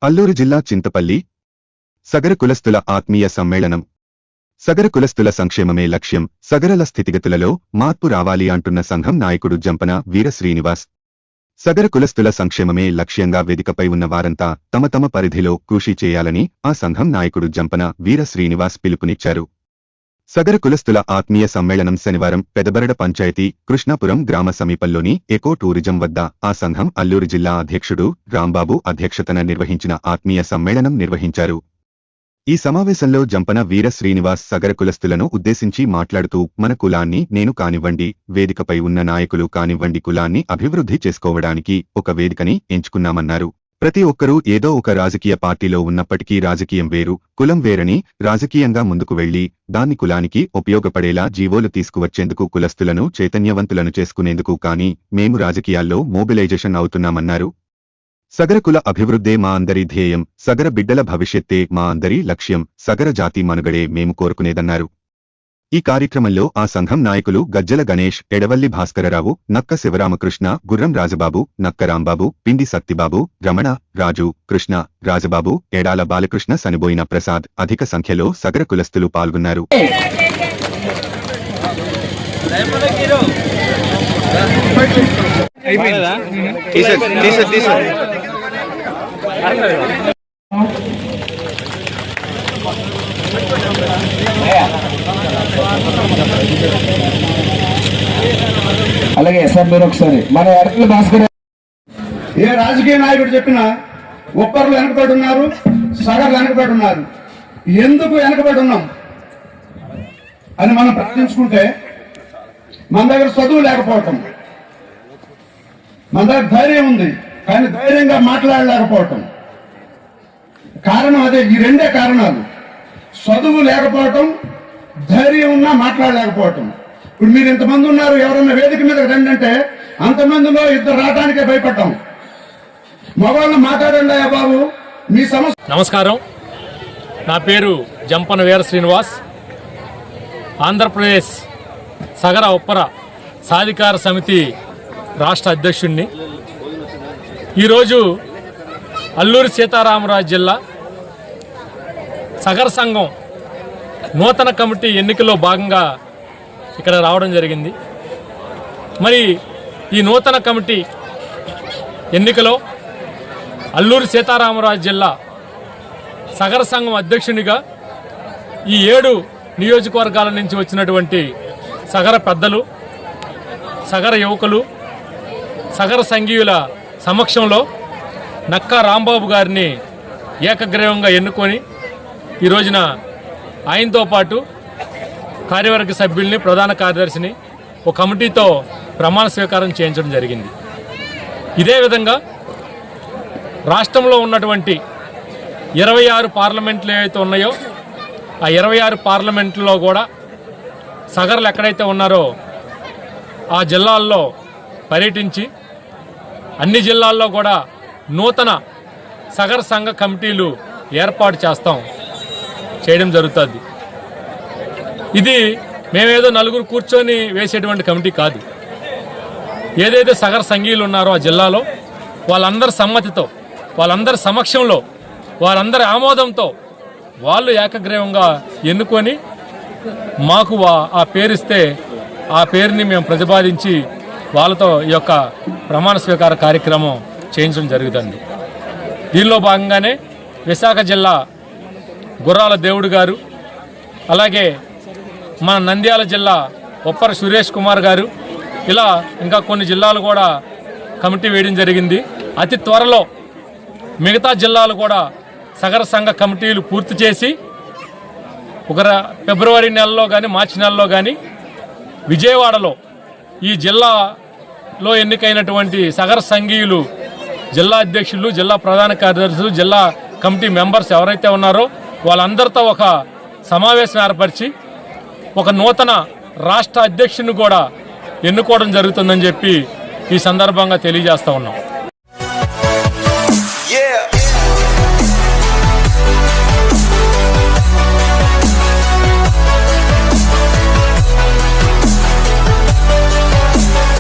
అల్లూరు జిల్లా చింతపల్లి సగర కులస్తుల ఆత్మీయ సమ్మేళనం. సగర కులస్తుల సంక్షేమమే లక్ష్యం, సగరల స్థితిగతులలో మార్పు రావాలి అంటున్న సంఘం నాయకుడు జంపన వీర శ్రీనివాస్. సగర కులస్తుల సంక్షేమమే లక్ష్యంగా వేదికపై ఉన్న వారంతా తమ తమ పరిధిలో కృషి చేయాలని ఆ సంఘం నాయకుడు జంపన వీర శ్రీనివాస్ పిలుపునిచ్చారు. సగర కులస్తుల ఆత్మీయ సమ్మేళనం శనివారం పెదబరడ పంచాయతీ కృష్ణాపురం గ్రామ సమీపంలోని ఎకో టూరిజం వద్ద ఆ సంఘం అల్లూరు జిల్లా అధ్యక్షుడు రాంబాబు అధ్యక్షతన నిర్వహించిన ఆత్మీయ సమ్మేళనం నిర్వహించారు. ఈ సమావేశంలో జంపన వీర శ్రీనివాస్ సగర కులస్తులను ఉద్దేశించి మాట్లాడుతూ, మన కులాన్ని నేను కానివ్వండి, వేదికపై ఉన్న నాయకులు కానివ్వండి, కులాన్ని అభివృద్ధి చేసుకోవడానికి ఒక వేదికని ఎంచుకున్నామన్నారు. ప్రతి ఒక్కరూ ఏదో ఒక రాజకీయ పార్టీలో ఉన్నప్పటికీ రాజకీయం వేరు, కులం వేరని, రాజకీయంగా ముందుకు వెళ్లి దాన్ని కులానికి ఉపయోగపడేలా జీవోలు తీసుకువచ్చేందుకు, కులస్తులను చైతన్యవంతులను చేసుకునేందుకు కానీ మేము రాజకీయాల్లో మొబిలైజేషన్ అవుతున్నామన్నారు. సగర కుల అభివృద్ధే మా అందరి ధ్యేయం, సగర బిడ్డల భవిష్యత్తే మా అందరి లక్ష్యం, సగర జాతి మనుగడే మేము కోరుకునేదన్నారు. ఈ కార్యక్రమంలో ఆ సంఘం నాయకులు గజ్జల గణేష్, ఎడవల్లి భాస్కరరావు, నక్క శివరామకృష్ణ, గుర్రం రాజబాబు, నక్క రాంబాబు, పిండి సత్తిబాబు, రమణ, రాజు, కృష్ణ, రాజబాబు, ఎడాల బాలకృష్ణ, సనిబోయిన ప్రసాద్ అధిక సంఖ్యలో సగర కులస్తులు పాల్గొన్నారు. అలాగే సార్ మీరు ఒకసారి మన ఎడతల భాస్కర్, ఏ రాజకీయ నాయకుడు చెప్పినా ఒక్కరు వెనకబడి ఉన్నారు, సగర్లు వెనకబడి ఉన్నారు. ఎందుకు వెనకబడి ఉన్నాం అని మనం ప్రశ్నించుకుంటే, మన దగ్గర చదువు లేకపోవటం, మన దగ్గర ధైర్యం ఉంది కానీ ధైర్యంగా మాట్లాడలేకపోవటం. కారణం అదే, ఈ రెండే కారణాలు. చదువు లేకపోవటం, ధైర్యం ఉన్నా మాట్లాడలేకపోవటం. ఇప్పుడు మీరు ఇంతమంది ఉన్నారు, ఎవరన్నా వేదిక మీద రండి అంటే అంతమందిలో ఇద్దరు రావడానికే భయపడ్డాం. మగవాళ్ళు మాట్లాడండి బాబు మీ సమస్య. నమస్కారం, నా పేరు జంపన వీర శ్రీనివాస్. ఆంధ్రప్రదేశ్ సగర ఉప్పర సాధికార సమితి రాష్ట్ర అధ్యక్షుడిని. ఈరోజు అల్లూరి సీతారామరాజు జిల్లా సగర సంఘం నూతన కమిటీ ఎన్నికల్లో భాగంగా ఇక్కడ రావడం జరిగింది. మరి ఈ నూతన కమిటీ ఎన్నికలో అల్లూరి సీతారామరాజు జిల్లా సగర సంఘం అధ్యక్షునిగా ఈ 7 నియోజకవర్గాల నుంచి వచ్చినటువంటి సగర పెద్దలు, సగర యువకులు, సగర సంఘీయుల సమక్షంలో నక్కా రాంబాబు గారిని ఏకగ్రీవంగా ఎన్నుకొని ఈ రోజున ఆయనతో పాటు కార్యవర్గ సభ్యుల్ని, ప్రధాన కార్యదర్శిని ఒక కమిటీతో ప్రమాణ స్వీకారం చేయించడం జరిగింది. ఇదే విధంగా రాష్ట్రంలో ఉన్నటువంటి 26 పార్లమెంట్లు ఏవైతే ఉన్నాయో ఆ 26 పార్లమెంట్లో కూడా సగర్లు ఎక్కడైతే ఉన్నారో ఆ జిల్లాల్లో పర్యటించి అన్ని జిల్లాల్లో కూడా నూతన సగర సంఘ కమిటీలు ఏర్పాటు చేయడం జరుగుతుంది. ఇది మేమేదో నలుగురు కూర్చొని వేసేటువంటి కమిటీ కాదు. ఏదైతే సగర సంఘీయులు ఉన్నారో ఆ జిల్లాలో వాళ్ళందరి సమ్మతితో, వాళ్ళందరి సమక్షంలో, వారందరి ఆమోదంతో వాళ్ళు ఏకగ్రీవంగా ఎన్నుకొని మాకు ఆ పేరిస్తే ఆ పేరుని మేము ప్రతిపాదించి వాళ్ళతో ఈ యొక్క ప్రమాణ స్వీకార కార్యక్రమం చేయించడం జరుగుతుంది. దీనిలో భాగంగానే విశాఖ జిల్లా గుర్రాల దేవుడు గారు, అలాగే మన నంద్యాల జిల్లా ఉప్పర సురేష్ కుమార్ గారు, ఇలా ఇంకా కొన్ని జిల్లాలు కూడా కమిటీ వేయడం జరిగింది. అతి త్వరలో మిగతా జిల్లాలు కూడా సగర సంఘ కమిటీలు పూర్తి చేసి ఒక ఫిబ్రవరి నెలలో కానీ మార్చి నెలలో కానీ విజయవాడలో ఈ జిల్లాలో ఎన్నికైనటువంటి సగర సంఘీయులు, జిల్లా అధ్యక్షులు, జిల్లా ప్రధాన కార్యదర్శులు, జిల్లా కమిటీ మెంబర్స్ ఎవరైతే ఉన్నారో వాళ్ళందరితో ఒక సమావేశం ఏర్పరిచి ఒక నూతన రాష్ట్ర అధ్యక్షుడిని కూడా ఎన్నుకోవడం జరుగుతుందని చెప్పి ఈ సందర్భంగా తెలియజేస్తూ ఉన్నాం.